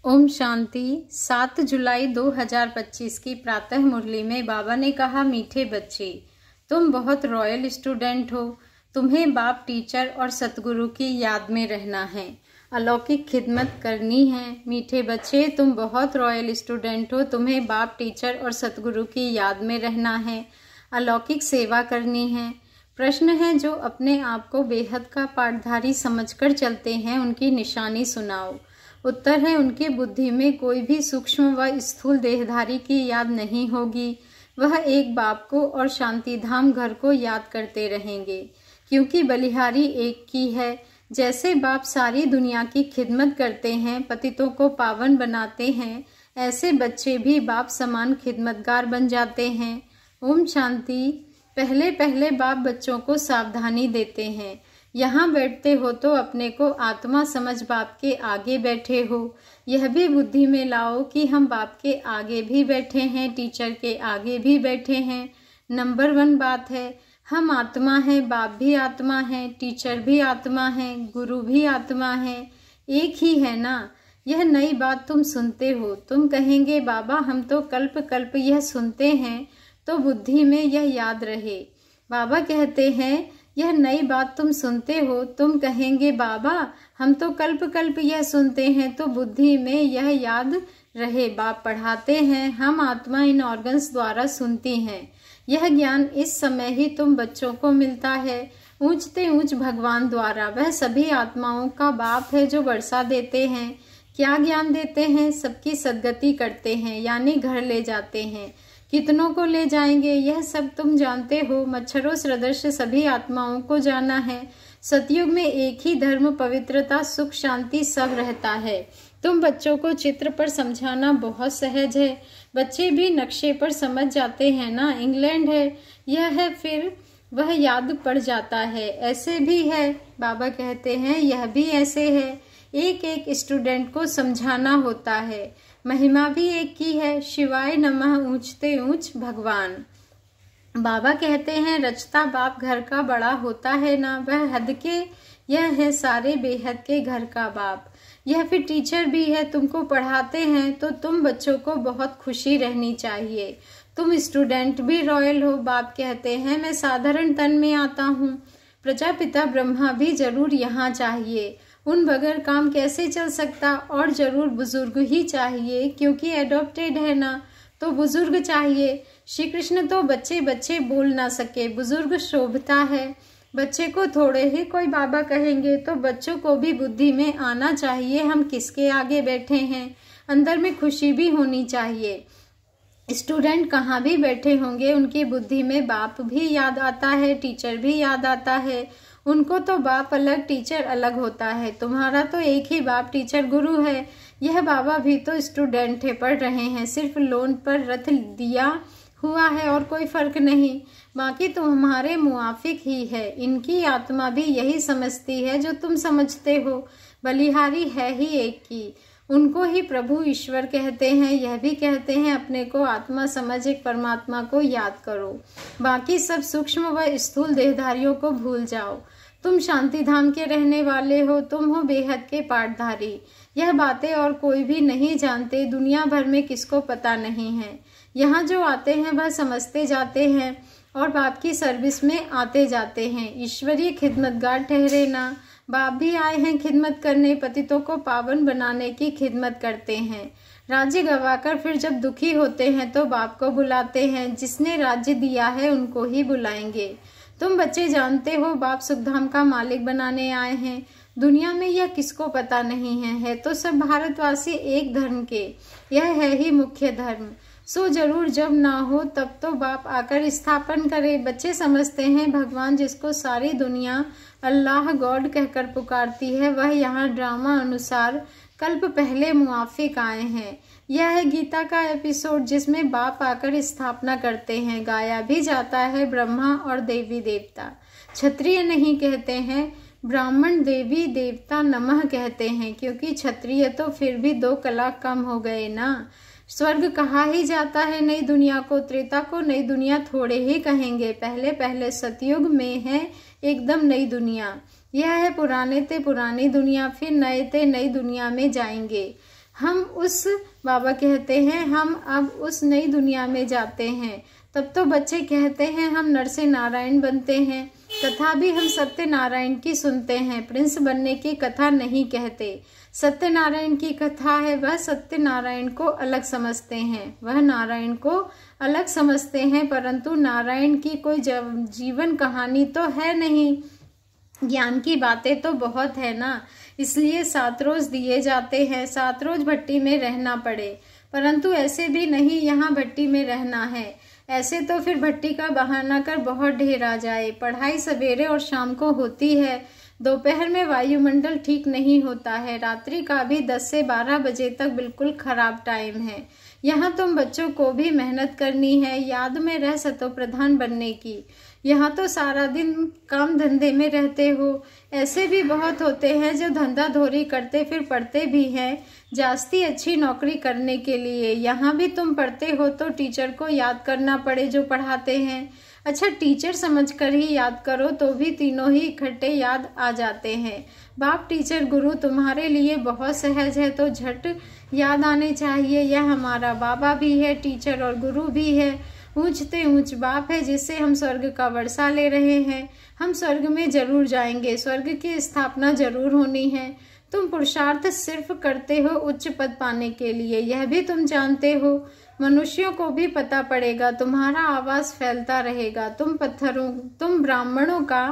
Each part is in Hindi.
ओम शांति। 7 जुलाई 2025 की प्रातः मुरली में बाबा ने कहा, मीठे बच्चे, तुम बहुत रॉयल स्टूडेंट हो। तुम्हें बाप, टीचर और सतगुरु की याद में रहना है, अलौकिक खिदमत करनी है। मीठे बच्चे, तुम बहुत रॉयल स्टूडेंट हो। तुम्हें बाप, टीचर और सतगुरु की याद में रहना है, अलौकिक सेवा करनी है। प्रश्न है, जो अपने आप को बेहद का पाठधारी समझकर चलते हैं, उनकी निशानी सुनाओ। उत्तर है, उनकी बुद्धि में कोई भी सूक्ष्म व स्थूल देहधारी की याद नहीं होगी। वह एक बाप को और शांति धाम घर को याद करते रहेंगे, क्योंकि बलिहारी एक की है। जैसे बाप सारी दुनिया की खिदमत करते हैं, पतितों को पावन बनाते हैं, ऐसे बच्चे भी बाप समान खिदमतगार बन जाते हैं। ओम शांति। पहले पहले बाप बच्चों को सावधानी देते हैं। यहाँ बैठते हो तो अपने को आत्मा समझ बाप के आगे बैठे हो। यह भी बुद्धि में लाओ कि हम बाप के आगे भी बैठे हैं, टीचर के आगे भी बैठे हैं। नंबर 1 बात है, हम आत्मा है, बाप भी आत्मा है, टीचर भी आत्मा है, गुरु भी आत्मा है, एक ही है ना। यह नई बात तुम सुनते हो। तुम कहेंगे, बाबा हम तो कल्प कल्प यह सुनते हैं, तो बुद्धि में यह याद रहे। बाबा कहते हैं, यह नई बात तुम सुनते हो। तुम कहेंगे, बाबा हम तो कल्प कल्प यह सुनते हैं, तो बुद्धि में यह याद रहे। बाप पढ़ाते हैं, हम आत्मा इन ऑर्गन्स द्वारा सुनती हैं। यह ज्ञान इस समय ही तुम बच्चों को मिलता है, ऊंचते ऊंच भगवान द्वारा। वह सभी आत्माओं का बाप है जो वर्षा देते हैं। क्या ज्ञान देते हैं? सबकी सद्गति करते हैं, यानी घर ले जाते हैं। कितनों को ले जाएंगे यह सब तुम जानते हो। मच्छरों सदृश सभी आत्माओं को जाना है। सतयुग में एक ही धर्म, पवित्रता, सुख, शांति सब रहता है। तुम बच्चों को चित्र पर समझाना बहुत सहज है। बच्चे भी नक्शे पर समझ जाते हैं ना। इंग्लैंड है, यह है, फिर वह याद पड़ जाता है। ऐसे भी है, बाबा कहते हैं, यह भी ऐसे है। एक एक स्टूडेंट को समझाना होता है। महिमा भी एक की है। शिवाय नमः, ऊंचते ऊंच भगवान। बाबा कहते हैं, रचता बाप घर का बड़ा होता है ना, वह हद के यह है सारे बेहद के घर का बाप। यह फिर टीचर भी है, तुमको पढ़ाते हैं, तो तुम बच्चों को बहुत खुशी रहनी चाहिए। तुम स्टूडेंट भी रॉयल हो। बाप कहते हैं, मैं साधारण तन में आता हूँ। प्रजापिता ब्रह्मा भी जरूर यहाँ चाहिए। उन बगैर काम कैसे चल सकता? और जरूर बुजुर्ग ही चाहिए, क्योंकि एडॉप्टेड है ना, तो बुजुर्ग चाहिए। श्री कृष्ण तो बच्चे बच्चे बोल ना सके, बुजुर्ग शोभता है। बच्चे को थोड़े ही कोई बाबा कहेंगे, तो बच्चों को भी बुद्धि में आना चाहिए, हम किसके आगे बैठे हैं। अंदर में खुशी भी होनी चाहिए। स्टूडेंट कहाँ भी बैठे होंगे, उनकी बुद्धि में बाप भी याद आता है, टीचर भी याद आता है। उनको तो बाप अलग, टीचर अलग होता है। तुम्हारा तो एक ही बाप, टीचर, गुरु है। यह बाबा भी तो स्टूडेंट है, पढ़ रहे हैं, सिर्फ लोन पर रथ दिया हुआ है और कोई फर्क नहीं। बाकी तो हमारे मुआफिक ही है। इनकी आत्मा भी यही समझती है जो तुम समझते हो। बलिहारी है ही एक की, उनको ही प्रभु ईश्वर कहते हैं। यह भी कहते हैं, अपने को आत्मा समझ एक परमात्मा को याद करो। बाकी सब सूक्ष्म व स्थूल देहधारियों को भूल जाओ। तुम शांति धाम के रहने वाले हो, तुम हो बेहद के पाठधारी। यह बातें और कोई भी नहीं जानते, दुनिया भर में किसको पता नहीं है। यहाँ जो आते हैं वह समझते जाते हैं और बाप की सर्विस में आते जाते हैं। ईश्वरीय खिदमतगार ठहरे ना। बाप भी आए हैं खिदमत करने, पतितों को पावन बनाने की खिदमत करते हैं। राज्य गवाकर फिर जब दुखी होते हैं तो बाप को बुलाते हैं। जिसने राज्य दिया है उनको ही बुलाएंगे। तुम बच्चे जानते हो, बाप सुखधाम का मालिक बनाने आए हैं। दुनिया में यह किसको पता नहीं है तो सब भारतवासी एक धर्म के। यह है ही मुख्य धर्म। सो जरूर जब ना हो तब तो बाप आकर स्थापन करे। बच्चे समझते हैं, भगवान जिसको सारी दुनिया अल्लाह गॉड कहकर पुकारती है, वह यहाँ ड्रामा अनुसार कल्प पहले मुआफिक आए हैं। यह है गीता का एपिसोड, जिसमें बाप आकर स्थापना करते हैं। गाया भी जाता है ब्रह्मा और देवी देवता। क्षत्रिय नहीं कहते हैं, ब्राह्मण देवी देवता नमः कहते हैं, क्योंकि क्षत्रिय तो फिर भी 2 कलाक कम हो गए ना। स्वर्ग कहा ही जाता है नई दुनिया को, त्रेता को नई दुनिया थोड़े ही कहेंगे। पहले पहले सतयुग में है एकदम नई दुनिया। यह है पुराने ते पुरानी दुनिया, फिर नए ते नई दुनिया में जाएंगे। बाबा कहते हैं हम अब उस नई दुनिया में जाते हैं। तब तो बच्चे कहते हैं हम नर से नारायण बनते हैं। कथा भी हम सत्यनारायण की सुनते हैं, प्रिंस बनने की कथा नहीं कहते। सत्यनारायण की कथा है, वह सत्यनारायण को अलग समझते हैं, वह नारायण को अलग समझते हैं, परंतु नारायण की कोई जीवन कहानी तो है नहीं। ज्ञान की बातें तो बहुत है ना, इसलिए 7 रोज दिए जाते हैं, 7 रोज भट्टी में रहना पड़े। परंतु ऐसे भी नहीं यहाँ भट्टी में रहना है, ऐसे तो फिर भट्टी का बहाना कर बहुत ढेर आ जाए। पढ़ाई सवेरे और शाम को होती है, दोपहर में वायुमंडल ठीक नहीं होता है, रात्रि का भी 10 से 12 बजे तक बिल्कुल खराब टाइम है। यहाँ तुम बच्चों को भी मेहनत करनी है, याद में रह सतो प्रधान बनने की। यहाँ तो सारा दिन काम धंधे में रहते हो, ऐसे भी बहुत होते हैं जो धंधा धोरी करते फिर पढ़ते भी हैं जास्ती अच्छी नौकरी करने के लिए। यहाँ भी तुम पढ़ते हो तो टीचर को याद करना पड़े जो पढ़ाते हैं। अच्छा, टीचर समझकर ही याद करो तो भी तीनों ही इकट्ठे याद आ जाते हैं। बाप, टीचर, गुरु तुम्हारे लिए बहुत सहज है तो झट याद आने चाहिए। यह हमारा बाबा भी है, टीचर और गुरु भी है, ऊंचते ऊंच बाप है जिससे हम स्वर्ग का वर्षा ले रहे हैं। हम स्वर्ग में जरूर जाएंगे, स्वर्ग की स्थापना जरूर होनी है। तुम पुरुषार्थ सिर्फ करते हो उच्च पद पाने के लिए, यह भी तुम जानते हो। मनुष्यों को भी पता पड़ेगा, तुम्हारा आवाज फैलता रहेगा। तुम ब्राह्मणों का,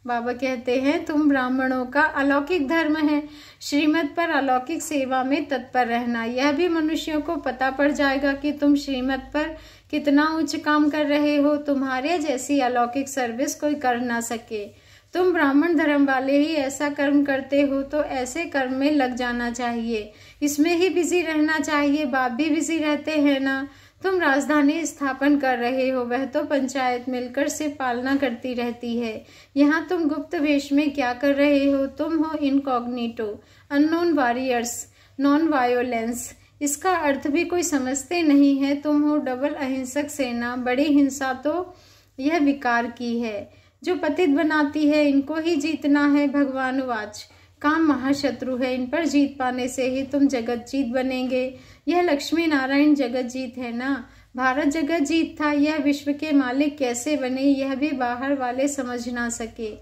बाबा कहते हैं, तुम ब्राह्मणों का अलौकिक धर्म है श्रीमत पर अलौकिक सेवा में तत्पर रहना। यह भी मनुष्यों को पता पड़ जाएगा कि तुम श्रीमत पर कितना उच्च काम कर रहे हो। तुम्हारे जैसी अलौकिक सर्विस कोई कर ना सके। तुम ब्राह्मण धर्म वाले ही ऐसा कर्म करते हो तो ऐसे कर्म में लग जाना चाहिए, इसमें ही बिजी रहना चाहिए। बाप भी बिजी रहते हैं ना। तुम राजधानी स्थापन कर रहे हो, वह तो पंचायत मिलकर से पालना करती रहती है। यहाँ तुम गुप्त वेश में क्या कर रहे हो? तुम हो incognito, unknown warriors, non violence. इसका अर्थ भी कोई समझते नहीं है। तुम हो डबल अहिंसक सेना। बड़ी हिंसा तो यह विकार की है जो पतित बनाती है, इनको ही जीतना है। भगवान वाच, काम महाशत्रु है, इन पर जीत पाने से ही तुम जगत जीत बनेंगे। यह लक्ष्मी नारायण जगत जीत है ना, भारत जगत जीत था। यह विश्व के मालिक कैसे बने यह भी बाहर वाले समझ ना सके।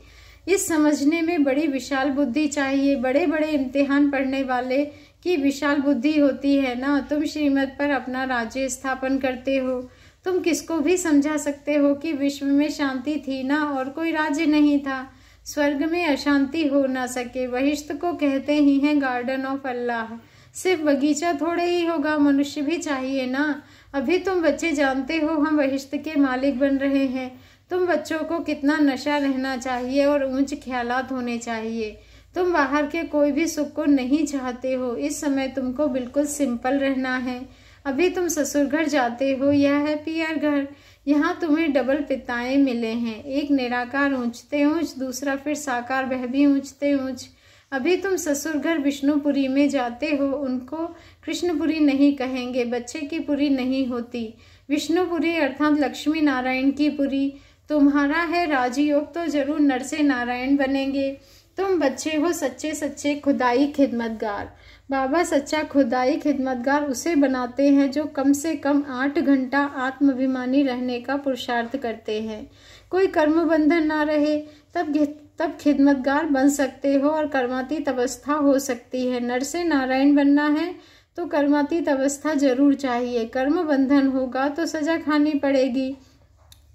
इस समझने में बड़ी विशाल बुद्धि चाहिए। बड़े बड़े इम्तिहान पढ़ने वाले की विशाल बुद्धि होती है ना। तुम श्रीमत पर अपना राज्य स्थापन करते हो, तुम किसको भी समझा सकते हो कि विश्व में शांति थी ना और कोई राज्य नहीं था। स्वर्ग में अशांति हो ना सके। वशिष्ठ को कहते ही हैं गार्डन ऑफ अल्लाह। सिर्फ बगीचा थोड़े ही होगा, मनुष्य भी चाहिए ना। अभी तुम बच्चे जानते हो हम वशिष्ठ के मालिक बन रहे हैं। तुम बच्चों को कितना नशा रहना चाहिए और ऊंच ख्यालात होने चाहिए। तुम बाहर के कोई भी सुख को नहीं चाहते हो। इस समय तुमको बिल्कुल सिंपल रहना है। अभी तुम ससुर घर जाते हो, यह है पियर घर। यहाँ तुम्हें डबल पिताएं मिले हैं, एक निराकार ऊंचते ऊंच, दूसरा फिर साकार वह भी ऊंचते ऊंच। अभी तुम ससुर घर विष्णुपुरी में जाते हो, उनको कृष्णपुरी नहीं कहेंगे, बच्चे की पुरी नहीं होती। विष्णुपुरी अर्थात लक्ष्मी नारायण की पुरी। तुम्हारा है राजयोग तो जरूर नर से नारायण बनेंगे। तुम बच्चे हो सच्चे सच्चे खुदाई खिदमतगार। बाबा सच्चा खुदाई खिदमतगार उसे बनाते हैं जो कम से कम 8 घंटा आत्माभिमानी रहने का पुरुषार्थ करते हैं। कोई कर्म बंधन ना रहे तब खिदमतगार बन सकते हो और कर्मातीत अवस्था हो सकती है। नर से नारायण बनना है तो कर्मातीत अवस्था जरूर चाहिए। कर्म बंधन होगा तो सजा खानी पड़ेगी।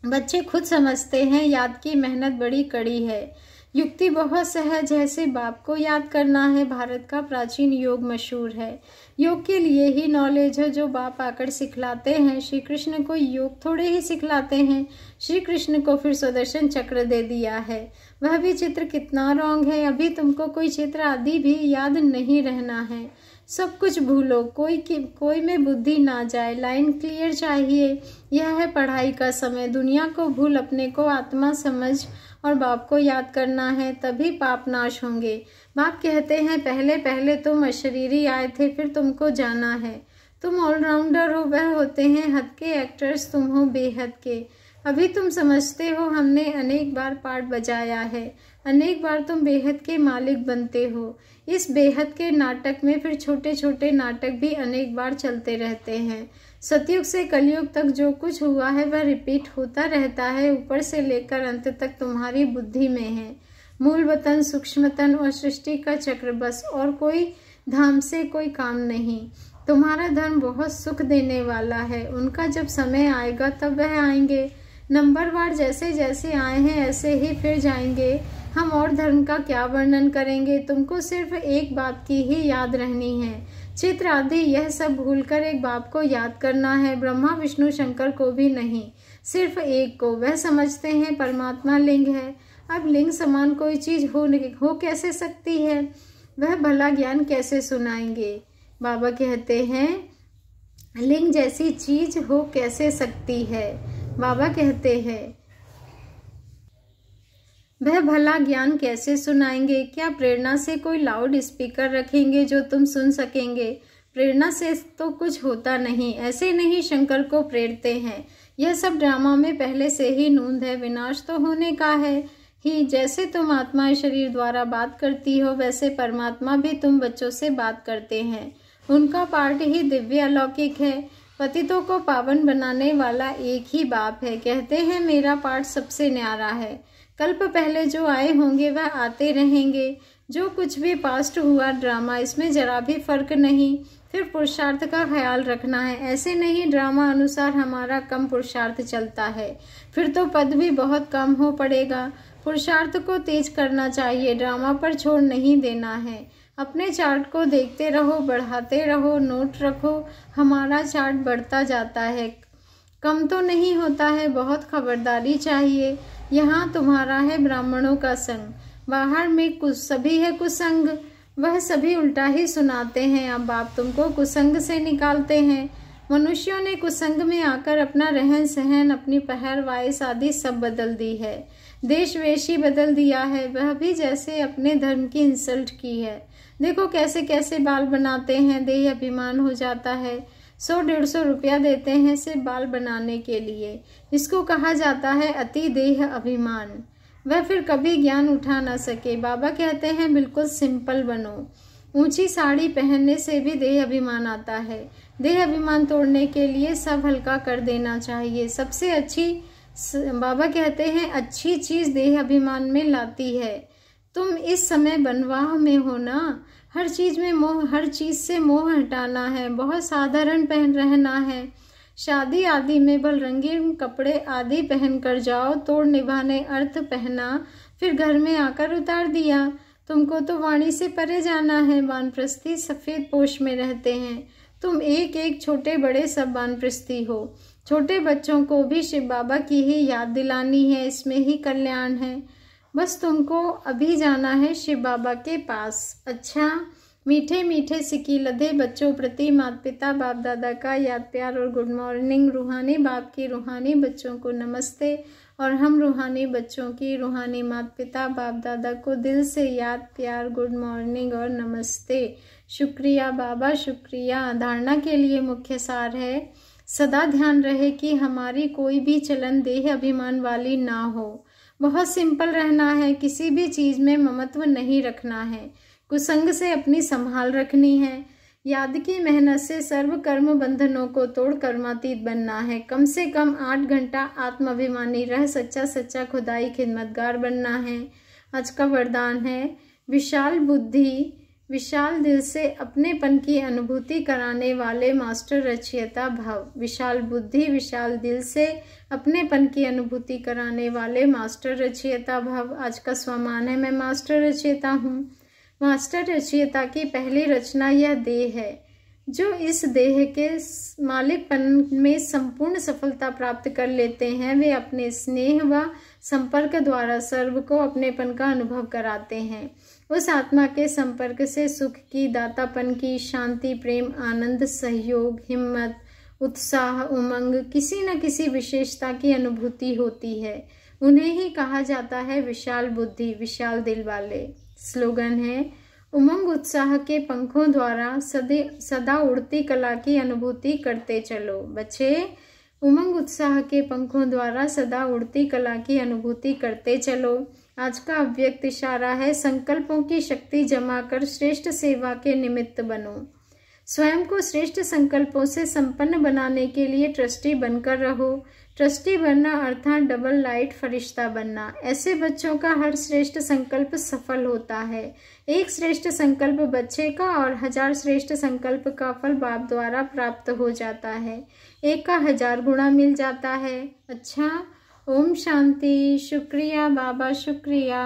बच्चे खुद समझते हैं याद की मेहनत बड़ी कड़ी है। युक्ति बहुत सहज है, सिर्फ बाप को याद करना है। भारत का प्राचीन योग मशहूर है। योग के लिए ही नॉलेज है जो बाप आकर सिखलाते हैं। श्री कृष्ण को योग थोड़े ही सिखलाते हैं, श्री कृष्ण को फिर सुदर्शन चक्र दे दिया है। वह भी चित्र कितना रॉन्ग है। अभी तुमको कोई चित्र आदि भी याद नहीं रहना है, सब कुछ भूलो, कोई में बुद्धि ना जाए। लाइन क्लियर चाहिए। यह है पढ़ाई का समय। दुनिया को भूल अपने को आत्मा समझ और बाप को याद करना है, तभी पाप नाश होंगे। बाप कहते हैं पहले पहले तुम अशरीरी आए थे, फिर तुमको जाना है। तुम ऑलराउंडर हो, वह होते हैं हद के एक्टर्स, तुम हो बेहद के। अभी तुम समझते हो हमने अनेक बार पार्ट बजाया है, अनेक बार तुम बेहद के मालिक बनते हो। इस बेहद के नाटक में फिर छोटे छोटे नाटक भी अनेक बार चलते रहते हैं। सतयुग से कलयुग तक जो कुछ हुआ है वह रिपीट होता रहता है, ऊपर से लेकर अंत तक तुम्हारी बुद्धि में है। मूल वतन, सूक्ष्मतन और सृष्टि का चक्र बस, और कोई धाम से कोई काम नहीं। तुम्हारा धर्म बहुत सुख देने वाला है, उनका जब समय आएगा तब वह आएंगे। नंबरवार जैसे जैसे आए हैं ऐसे ही फिर जाएंगे। हम और धर्म का क्या वर्णन करेंगे, तुमको सिर्फ एक बात की ही याद रहनी है। चित्र आदि यह सब भूलकर एक बाप को याद करना है, ब्रह्मा विष्णु शंकर को भी नहीं, सिर्फ एक को। वह समझते हैं परमात्मा लिंग है। अब लिंग समान कोई चीज हो कैसे सकती है, वह भला ज्ञान कैसे सुनाएंगे। बाबा कहते हैं लिंग जैसी चीज हो कैसे सकती है। बाबा कहते हैं वह भला ज्ञान कैसे सुनाएंगे। क्या प्रेरणा से कोई लाउड स्पीकर रखेंगे जो तुम सुन सकेंगे। प्रेरणा से तो कुछ होता नहीं, ऐसे नहीं शंकर को प्रेरते हैं। यह सब ड्रामा में पहले से ही नूंद है, विनाश तो होने का है ही। जैसे तुम आत्मा शरीर द्वारा बात करती हो वैसे परमात्मा भी तुम बच्चों से बात करते हैं। उनका पार्ट ही दिव्य अलौकिक है। पतितों को पावन बनाने वाला एक ही बाप है। कहते हैं मेरा पार्ट सबसे न्यारा है। कल्प पहले जो आए होंगे वह आते रहेंगे। जो कुछ भी पास्ट हुआ ड्रामा, इसमें जरा भी फर्क नहीं। फिर पुरुषार्थ का ख्याल रखना है, ऐसे नहीं ड्रामा अनुसार हमारा कम पुरुषार्थ चलता है, फिर तो पद भी बहुत कम हो पड़ेगा। पुरुषार्थ को तेज करना चाहिए, ड्रामा पर छोड़ नहीं देना है। अपने चार्ट को देखते रहो, बढ़ाते रहो, नोट रखो। हमारा चार्ट बढ़ता जाता है, कम तो नहीं होता है। बहुत खबरदारी चाहिए। यहाँ तुम्हारा है ब्राह्मणों का संग, बाहर में कुछ सभी है कुसंग। वह सभी उल्टा ही सुनाते हैं। अब आप तुमको कुसंग से निकालते हैं। मनुष्यों ने कुसंग में आकर अपना रहन सहन, अपनी पहरवाइश आदि सब बदल दी है। देश वेश ही बदल दिया है, वह भी जैसे अपने धर्म की इंसल्ट की है। देखो कैसे कैसे बाल बनाते हैं, देह अभिमान हो जाता है। 100-150 रुपया देते हैं सिर्फ बाल बनाने के लिए। इसको कहा जाता है अति देह अभिमान। वह फिर कभी ज्ञान उठा ना सके। बाबा कहते हैं बिल्कुल सिंपल बनो। ऊंची साड़ी पहनने से भी देह अभिमान आता है। देह अभिमान तोड़ने के लिए सब हल्का कर देना चाहिए। सबसे अच्छी, बाबा कहते हैं अच्छी चीज देह अभिमान में लाती है। तुम इस समय बनवाह में हो ना, हर चीज में मोह, हर चीज से मोह हटाना है। बहुत साधारण पहन रहना है। शादी आदि में बल रंगीन कपड़े आदि पहन कर जाओ, तोड़ निभाने अर्थ पहना, फिर घर में आकर उतार दिया। तुमको तो वाणी से परे जाना है। वानप्रस्थी सफेद पोष में रहते हैं। तुम एक एक छोटे बड़े सब वानप्रस्थी हो। छोटे बच्चों को भी शिव बाबा की ही याद दिलानी है, इसमें ही कल्याण है। बस तुमको अभी जाना है शिव बाबा के पास। अच्छा, मीठे मीठे सिक्की लदे बच्चों प्रति माता पिता बाप दादा का याद प्यार और गुड मॉर्निंग। रूहानी बाप की रूहानी बच्चों को नमस्ते, और हम रूहानी बच्चों की रूहानी माता पिता बाप दादा को दिल से याद प्यार, गुड मॉर्निंग और नमस्ते। शुक्रिया बाबा, शुक्रिया। धारणा के लिए मुख्य सार है, सदा ध्यान रहे कि हमारी कोई भी चलन देह अभिमान वाली ना हो। बहुत सिंपल रहना है, किसी भी चीज में ममत्व नहीं रखना है। कुसंग से अपनी संभाल रखनी है। याद की मेहनत से सर्व कर्म बंधनों को तोड़ कर्मातीत बनना है। कम से कम 8 घंटा आत्माभिमानी रह सच्चा सच्चा खुदाई खिदमतगार बनना है। आज का वरदान है विशाल बुद्धि विशाल दिल से अपनेपन की अनुभूति कराने वाले मास्टर रचयिता भव। विशाल बुद्धि विशाल दिल से अपनेपन की अनुभूति कराने वाले मास्टर रचयिता भव। आज का स्वमान है मैं मास्टर रचयिता हूँ। मास्टर रचयिता की पहली रचना यह देह है। जो इस देह के मालिकपन में संपूर्ण सफलता प्राप्त कर लेते हैं, वे अपने स्नेह व संपर्क द्वारा सर्व को अपनेपन का अनुभव कराते हैं। उस आत्मा के संपर्क से सुख की, दातापन की, शांति, प्रेम, आनंद, सहयोग, हिम्मत, उत्साह, उमंग, किसी न किसी विशेषता की अनुभूति होती है। उन्हें ही कहा जाता है विशाल बुद्धि विशाल दिल वाले। स्लोगन है उमंग उत्साह के पंखों द्वारा सदा उड़ती कला की अनुभूति करते चलो। बच्चे, उमंग उत्साह के पंखों द्वारा सदा उड़ती कला की अनुभूति करते चलो। आज का अव्यक्त इशारा है, संकल्पों की शक्ति जमा कर श्रेष्ठ सेवा के निमित्त बनो। स्वयं को श्रेष्ठ संकल्पों से संपन्न बनाने के लिए ट्रस्टी बनकर रहो। ट्रस्टी बनना अर्थात डबल लाइट फरिश्ता बनना। ऐसे बच्चों का हर श्रेष्ठ संकल्प सफल होता है। एक श्रेष्ठ संकल्प बच्चे का और 1000 श्रेष्ठ संकल्प का फल बाप द्वारा प्राप्त हो जाता है। एक का 1000 गुना मिल जाता है। अच्छा, ओम शांति। शुक्रिया बाबा, शुक्रिया।